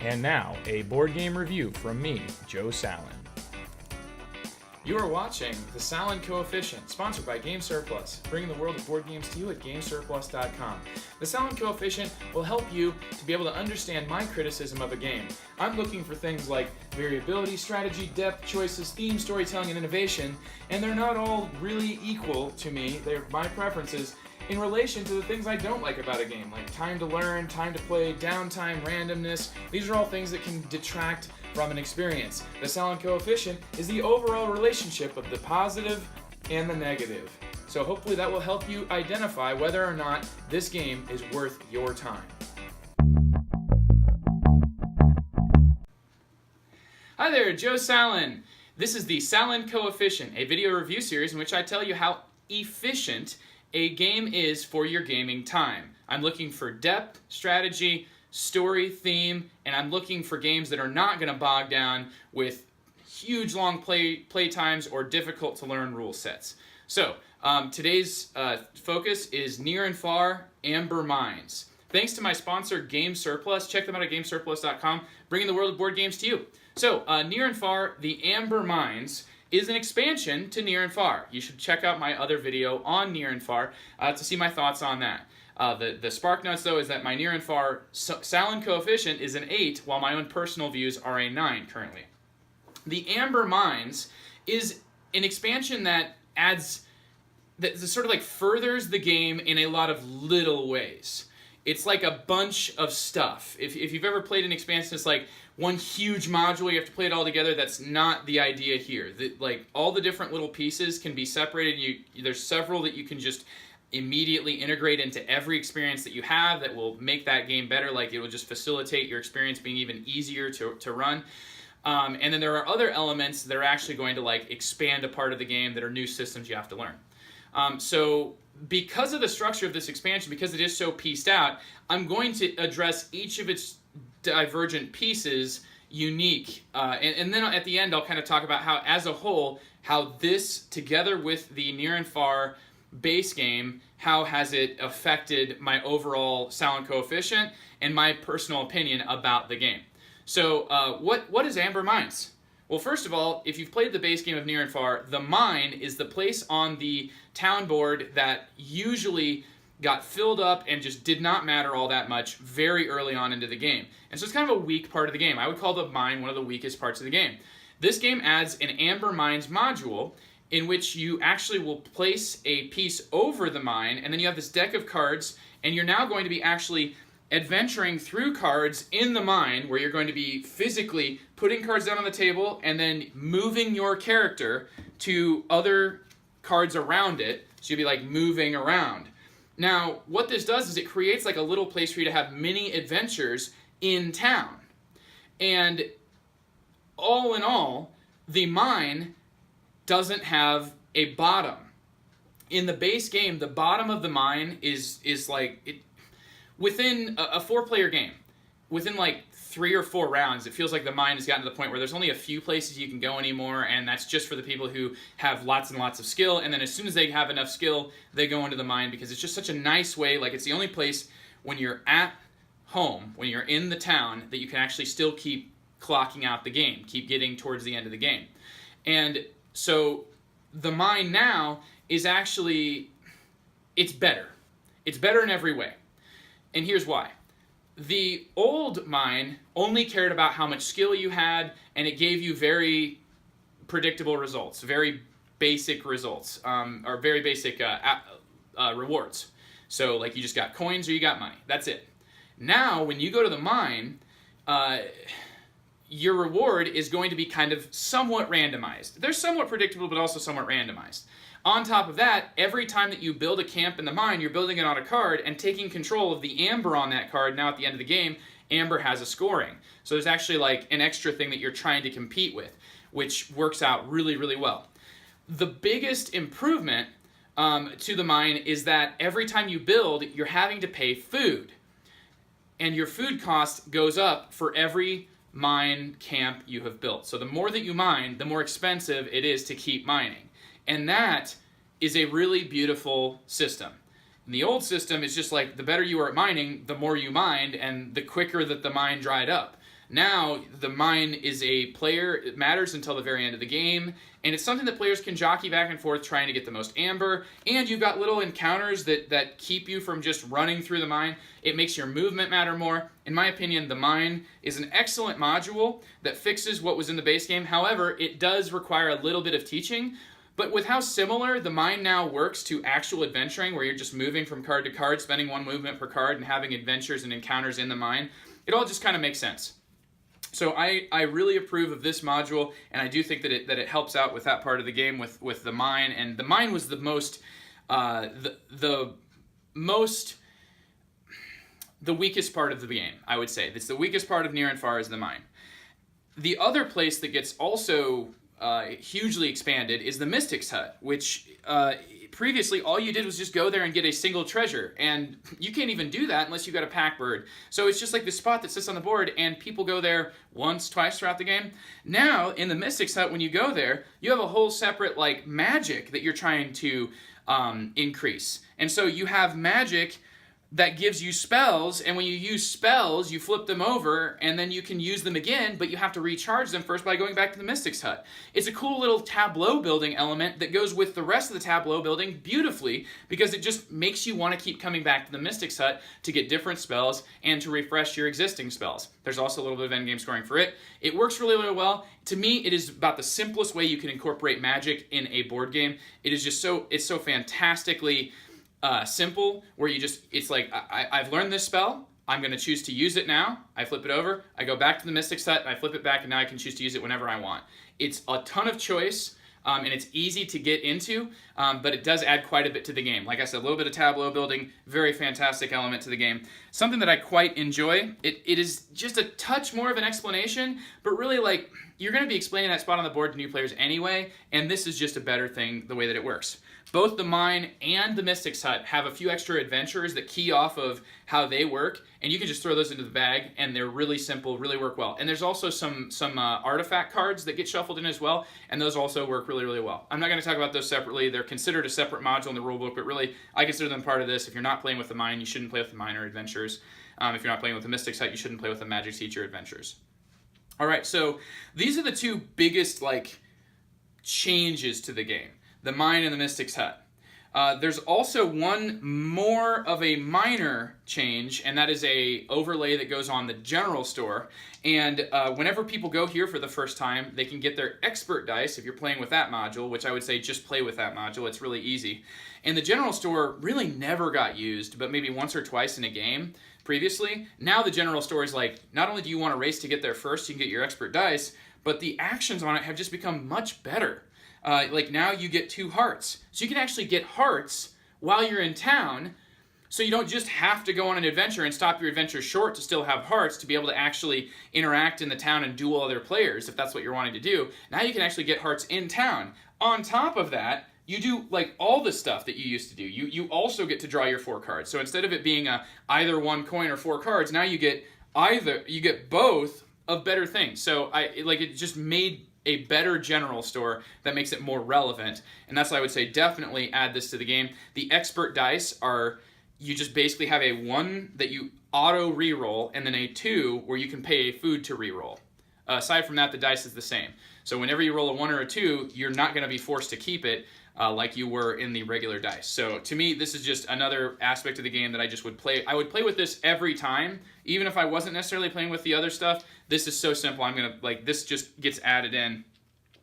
And now, a board game review from me, Joe Sallen. You are watching the Sallen Coefficient, sponsored by Game Surplus, bringing the world of board games to you at GameSurplus.com. The Sallen Coefficient will help you to be able to understand my criticism of a game. I'm looking for things like variability, strategy, depth, choices, theme, storytelling, and innovation, and they're not all really equal to me. They're my preferences in relation to the things I don't like about a game, like time to learn, time to play, downtime, randomness. These are all things that can detract from an experience. The Sallen Coefficient is the overall relationship of the positive and the negative. So hopefully that will help you identify whether or not this game is worth your time. Hi there, Joe Sallen. This is the Sallen Coefficient, a video review series in which I tell you how efficient a game is for your gaming time. I'm looking for depth, strategy, story, theme, and I'm looking for games that are not going to bog down with huge long play times or difficult to learn rule sets. So today's focus is Near and Far Amber Mines. Thanks to my sponsor Game Surplus. Check them out at GameSurplus.com, bringing the world of board games to you. So Near and Far, the Amber Mines, is an expansion to Near and Far. You should check out my other video on Near and Far to see my thoughts on that. The spark notes, though, is that my Near and Far Sallen Coefficient is an 8, while my own personal views are a 9 currently. The Amber Mines is an expansion that sort of like furthers the game in a lot of little ways. It's like a bunch of stuff. If you've ever played an expansion, it's like one huge module, you have to play it all together. That's not the idea here. Like all the different little pieces can be separated. There's several that you can just immediately integrate into every experience that you have that will make that game better. Like it will just facilitate your experience being even easier to run. And then there are other elements that are actually going to like expand a part of the game that are new systems you have to learn. So because of the structure of this expansion, because it is so pieced out, I'm going to address each of its divergent pieces unique. And then at the end, I'll kind of talk about how, as a whole, how this, together with the Near and Far base game, how has it affected my overall Sallen Coefficient and my personal opinion about the game. So what is Amber Mines? Well, first of all, if you've played the base game of Near and Far, the mine is the place on the town board that usually got filled up and just did not matter all that much very early on into the game. And so it's kind of a weak part of the game. I would call the mine one of the weakest parts of the game. This game adds an Amber Mines module in which you actually will place a piece over the mine, and then you have this deck of cards, and you're now going to be actually adventuring through cards in the mine, where you're going to be physically putting cards down on the table and then moving your character to other cards around it. So you'll be like moving around. Now, what this does is it creates like a little place for you to have mini adventures in town. And all in all, the mine doesn't have a bottom. In the base game, the bottom of the mine is like it. Within a 4-player game, within like 3 or 4 rounds, it feels like the mine has gotten to the point where there's only a few places you can go anymore, and that's just for the people who have lots and lots of skill. And then as soon as they have enough skill, they go into the mine because it's just such a nice way. Like it's the only place when you're at home, when you're in the town, that you can actually still keep clocking out the game, keep getting towards the end of the game. And so the mine now is actually, it's better. It's better in every way. And here's why. The old mine only cared about how much skill you had, and it gave you very predictable results, very basic results, or very basic rewards. So like you just got coins or you got money. That's it. Now, when you go to the mine, your reward is going to be kind of somewhat randomized. They're somewhat predictable, but also somewhat randomized. On top of that, every time that you build a camp in the mine, you're building it on a card and taking control of the amber on that card. Now at the end of the game, amber has a scoring. So there's actually like an extra thing that you're trying to compete with, which works out really, really well. The biggest improvement to the mine is that every time you build, you're having to pay food. And your food cost goes up for every mine camp you have built. So the more that you mine, the more expensive it is to keep mining. And that is a really beautiful system. And the old system is just like the better you were at mining, the more you mined and the quicker that the mine dried up. Now, the mine is a player, it matters until the very end of the game, and it's something that players can jockey back and forth trying to get the most amber, and you've got little encounters that keep you from just running through the mine. It makes your movement matter more. In my opinion, the mine is an excellent module that fixes what was in the base game. However, it does require a little bit of teaching. But with how similar the mine now works to actual adventuring, where you're just moving from card to card, spending one movement per card, and having adventures and encounters in the mine, it all just kind of makes sense. So I really approve of this module, and I do think that it helps out with that part of the game with the mine. And the mine was the weakest part of the game, I would say. It's the weakest part of Near and Far is the mine. The other place that gets also hugely expanded is the Mystic's Hut, which previously all you did was just go there and get a single treasure, and you can't even do that unless you got a pack bird. So it's just like this spot that sits on the board, and people go there once, twice throughout the game. Now, in the Mystic's Hut, when you go there, you have a whole separate like magic that you're trying to increase. And so you have magic that gives you spells, and when you use spells, you flip them over, and then you can use them again, but you have to recharge them first by going back to the Mystic's Hut. It's a cool little tableau building element that goes with the rest of the tableau building beautifully, because it just makes you want to keep coming back to the Mystic's Hut to get different spells and to refresh your existing spells. There's also a little bit of endgame scoring for it. It works really, really well. To me, it is about the simplest way you can incorporate magic in a board game. It is just it's so fantastically simple, where it's like, I've learned this spell, I'm going to choose to use it now, I flip it over, I go back to the Mystic's Hut, I flip it back, and now I can choose to use it whenever I want. It's a ton of choice, and it's easy to get into, but it does add quite a bit to the game. Like I said, a little bit of tableau building, very fantastic element to the game. Something that I quite enjoy. It is just a touch more of an explanation, but really, like, you're going to be explaining that spot on the board to new players anyway, and this is just a better thing the way that it works. Both the mine and the Mystic's Hut have a few extra adventures that key off of how they work, and you can just throw those into the bag, and they're really simple, really work well. And there's also some artifact cards that get shuffled in as well, and those also work really, really well. I'm not going to talk about those separately. They're considered a separate module in the rulebook, but really, I consider them part of this. If you're not playing with the mine, you shouldn't play with the mine or adventures. If you're not playing with the Mystic's Hut, you shouldn't play with the Magic Teacher adventures. All right, so these are the two biggest changes to the game, the mine and the Mystic's Hut. There's also one more of a minor change, and that is a overlay that goes on the general store. And whenever people go here for the first time, they can get their expert dice if you're playing with that module, which I would say just play with that module. It's really easy. And the general store really never got used, but maybe once or twice in a game previously. Now the general store is like, not only do you want to race to get there first, you can get your expert dice, but the actions on it have just become much better. Like now you get 2 hearts. So you can actually get hearts while you're in town, so you don't just have to go on an adventure and stop your adventure short to still have hearts to be able to actually interact in the town and duel other players if that's what you're wanting to do. Now you can actually get hearts in town. On top of that, you do like all the stuff that you used to do. You also get to draw your 4 cards. So instead of it being either 1 coin or 4 cards, now you get both of better things. So it just made a better general store that makes it more relevant, and that's why I would say definitely add this to the game. The expert dice are, you just basically have a 1 that you auto reroll, and then a 2 where you can pay a food to reroll. Aside from that, the dice is the same. So whenever you roll a 1 or a 2, you're not going to be forced to keep it like you were in the regular dice. So to me, this is just another aspect of the game that I just would play. I would play with this every time, even if I wasn't necessarily playing with the other stuff. This is so simple. I'm going to, this just gets added in.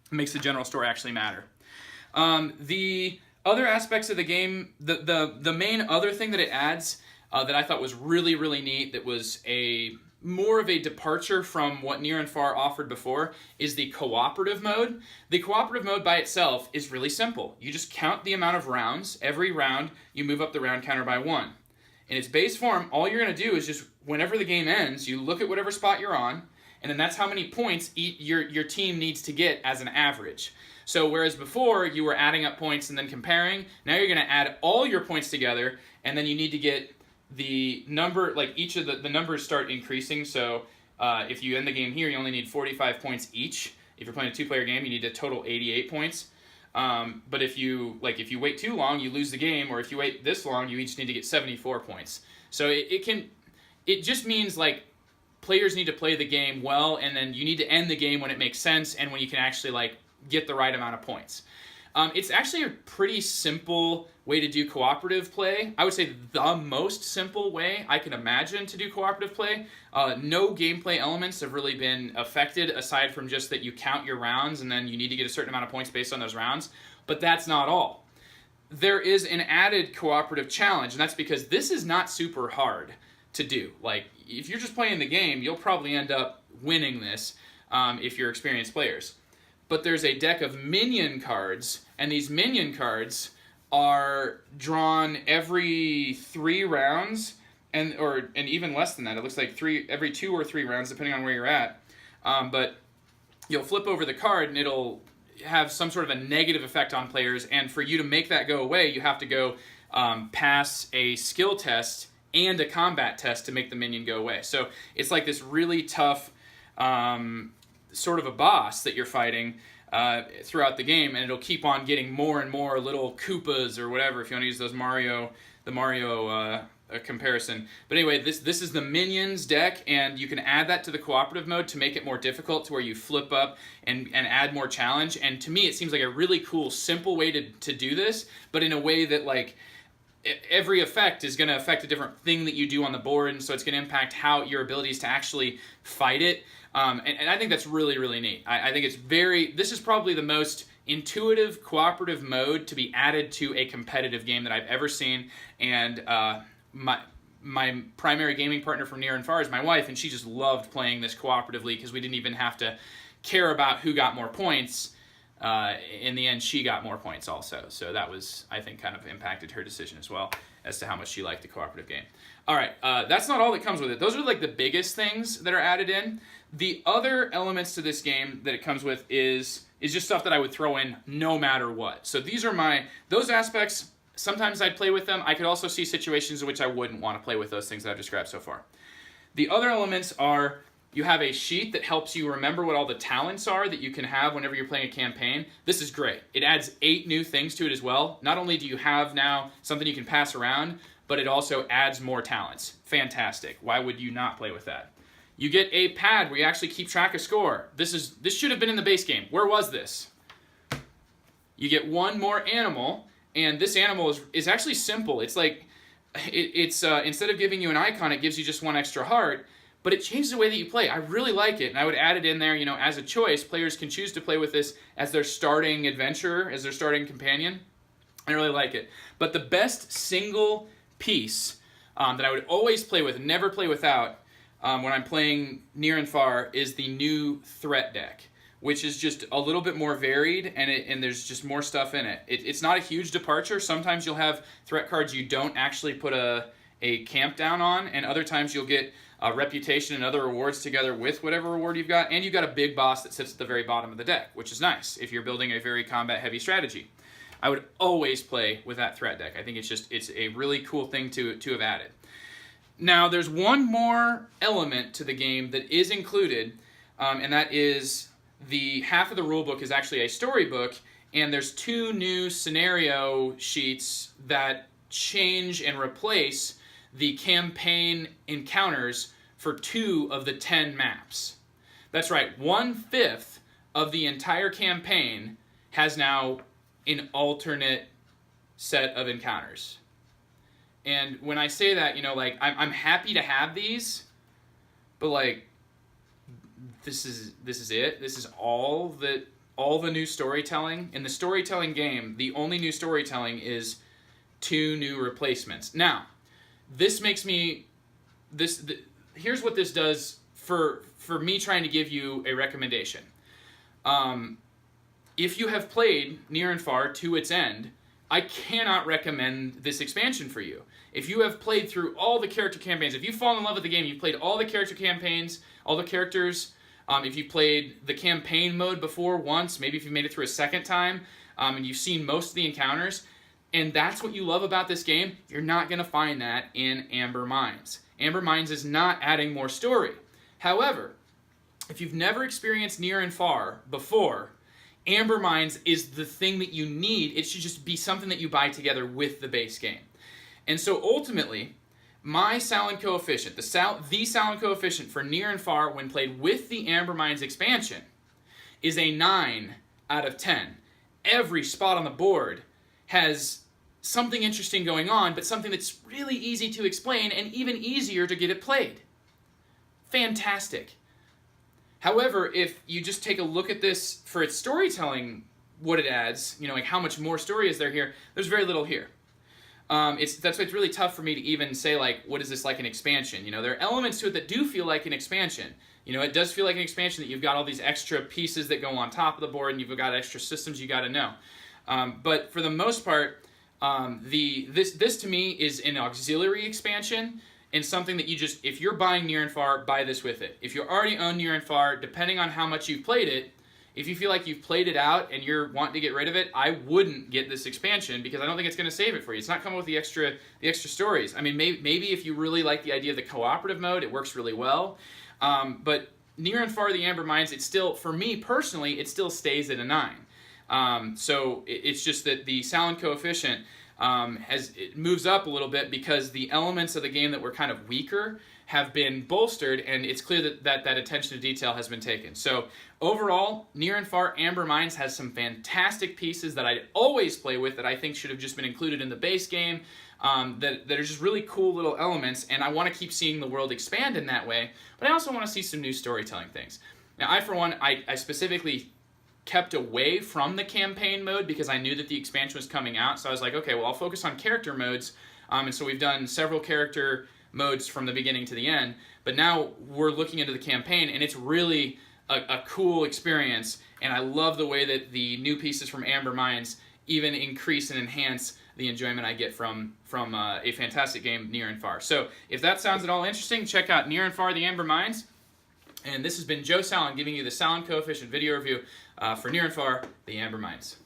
It makes the general store actually matter. The other aspects of the game, the main other thing that it adds that I thought was really, really neat, that was more of a departure from what Near and Far offered before, is the cooperative mode. The cooperative mode by itself is really simple. You just count the amount of rounds. Every round, you move up the round counter by 1. In its base form, all you're going to do is just, whenever the game ends, you look at whatever spot you're on, and then that's how many points your team needs to get as an average. So whereas before you were adding up points and then comparing, now you're going to add all your points together, and then you need to get the number, each of the numbers start increasing. So if you end the game here, you only need 45 points each. If you're playing a 2-player game, you need a total 88 points. But if you wait too long, you lose the game, or if you wait this long, you each need to get 74 points. So it just means players need to play the game well, and then you need to end the game when it makes sense and when you can actually like get the right amount of points. It's actually a pretty simple way to do cooperative play. I would say the most simple way I can imagine to do cooperative play. No gameplay elements have really been affected aside from just that you count your rounds and then you need to get a certain amount of points based on those rounds. But that's not all. There is an added cooperative challenge, and that's because this is not super hard to do. Like, if you're just playing the game, you'll probably end up winning this if you're experienced players. But there's a deck of minion cards, and these minion cards are drawn every 3 rounds, and even less than that. It looks like every 2 or 3 rounds, depending on where you're at. But you'll flip over the card, and it'll have some sort of a negative effect on players, and for you to make that go away, you have to go pass a skill test and a combat test to make the minion go away. So it's like this really tough sort of a boss that you're fighting throughout the game, and it'll keep on getting more and more little Koopas or whatever, if you want to use the Mario comparison. But anyway, this is the minions deck, and you can add that to the cooperative mode to make it more difficult, to where you flip up and add more challenge. And to me, it seems like a really cool, simple way to do this, but in a way that, like, every effect is going to affect a different thing that you do on the board, and so it's going to impact how your abilities to actually fight it. And I think that's really, really neat. I think this is probably the most intuitive cooperative mode to be added to a competitive game that I've ever seen. And my primary gaming partner from near and far is my wife, and she just loved playing this cooperatively because we didn't even have to care about who got more points. In the end, she got more points also. So that was, I think, kind of impacted her decision as well as to how much she liked the cooperative game. All right, that's not all that comes with it. Those are like the biggest things that are added in. The other elements to this game that it comes with is just stuff that I would throw in no matter what. So these are those aspects. Sometimes I'd play with them. I could also see situations in which I wouldn't want to play with those things that I've described so far. The other elements are, you have a sheet that helps you remember what all the talents are that you can have whenever you're playing a campaign. This is great. It adds 8 new things to it as well. Not only do you have now something you can pass around, but it also adds more talents. Fantastic. Why would you not play with that? You get a pad where you actually keep track of score. This should have been in the base game. Where was this? You get 1 more animal, and this animal is actually simple. It's like, instead of giving you an icon, it gives you just 1 extra heart, but it changes the way that you play. I really like it, and I would add it in there, as a choice. Players can choose to play with this as their starting adventure, as their starting companion. I really like it. But the best single piece that I would always play with, never play without, when I'm playing near and far, is the new threat deck, which is just a little bit more varied, and there's just more stuff in it. It's not a huge departure. Sometimes you'll have threat cards you don't actually put a camp down on, and other times you'll get reputation and other rewards together with whatever reward you've got, and you've got a big boss that sits at the very bottom of the deck, which is nice if you're building a very combat-heavy strategy. I would always play with that threat deck. I think it's a really cool thing to have added. Now, there's one more element to the game that is included, and that is the half of the rulebook is actually a storybook, and there's 2 new scenario sheets that change and replace the campaign encounters for 2 of the 10 maps. That's right, 1/5 of the entire campaign has now an alternate set of encounters. And when I say that, I'm happy to have these, but like, this is it. This is all the new storytelling. In the storytelling game, the only new storytelling is 2 new replacements. Now, this makes me here's what this does for me trying to give you a recommendation. If you have played Near and Far to its end, I cannot recommend this expansion for you. If you have played through all the character campaigns, if you've fallen in love with the game, you've played all the character campaigns, all the characters, if you played the campaign mode before once, maybe if you made it through a second time, and you've seen most of the encounters, and that's what you love about this game, you're not going to find that in Amber Mines. Amber Mines is not adding more story. However, if you've never experienced Near and Far before, Amber Mines is the thing that you need. It should just be something that you buy together with the base game. And so ultimately, My Sallen Coefficient, the Sallen Coefficient for Near and Far when played with the Amber Minds expansion is a 9 out of 10. Every spot on the board has something interesting going on, but something that's really easy to explain and even easier to get it played. Fantastic. However, if you just take a look at this for its storytelling, what it adds, like how much more story is there here, there's very little here. That's why it's really tough for me to even say, like, what is this like an expansion? There are elements to it that do feel like an expansion. It does feel like an expansion that you've got all these extra pieces that go on top of the board and you've got extra systems you got to know. But for the most part, this to me is an auxiliary expansion and something that if you're buying Near and Far, buy this with it. If you already own Near and Far, depending on how much you've played it, if you feel like you've played it out and you're wanting to get rid of it, I wouldn't get this expansion because I don't think it's going to save it for you. It's not coming with the extra stories. I mean, maybe if you really like the idea of the cooperative mode, it works really well. But Near and Far, the Amber Minds, it still, for me personally, it still stays at a 9. So it's just that the Sallen Coefficient it moves up a little bit because the elements of the game that were kind of weaker have been bolstered, and it's clear that attention to detail has been taken. So overall, Near and Far Amber Minds has some fantastic pieces that I'd always play with that I think should have just been included in the base game, that are just really cool little elements, and I want to keep seeing the world expand in that way, but I also want to see some new storytelling things. Now, for one, I specifically kept away from the campaign mode because I knew that the expansion was coming out, so I was like, okay, well, I'll focus on character modes, and so we've done several character modes from the beginning to the end, but now we're looking into the campaign, and it's really a cool experience, and I love the way that the new pieces from Amber Minds even increase and enhance the enjoyment I get from a fantastic game, Near and Far. So if that sounds at all interesting, check out Near and Far, the Amber Minds. And this has been Joe Sallen giving you the Sallen Coefficient video review for Near and Far, the Amber Minds.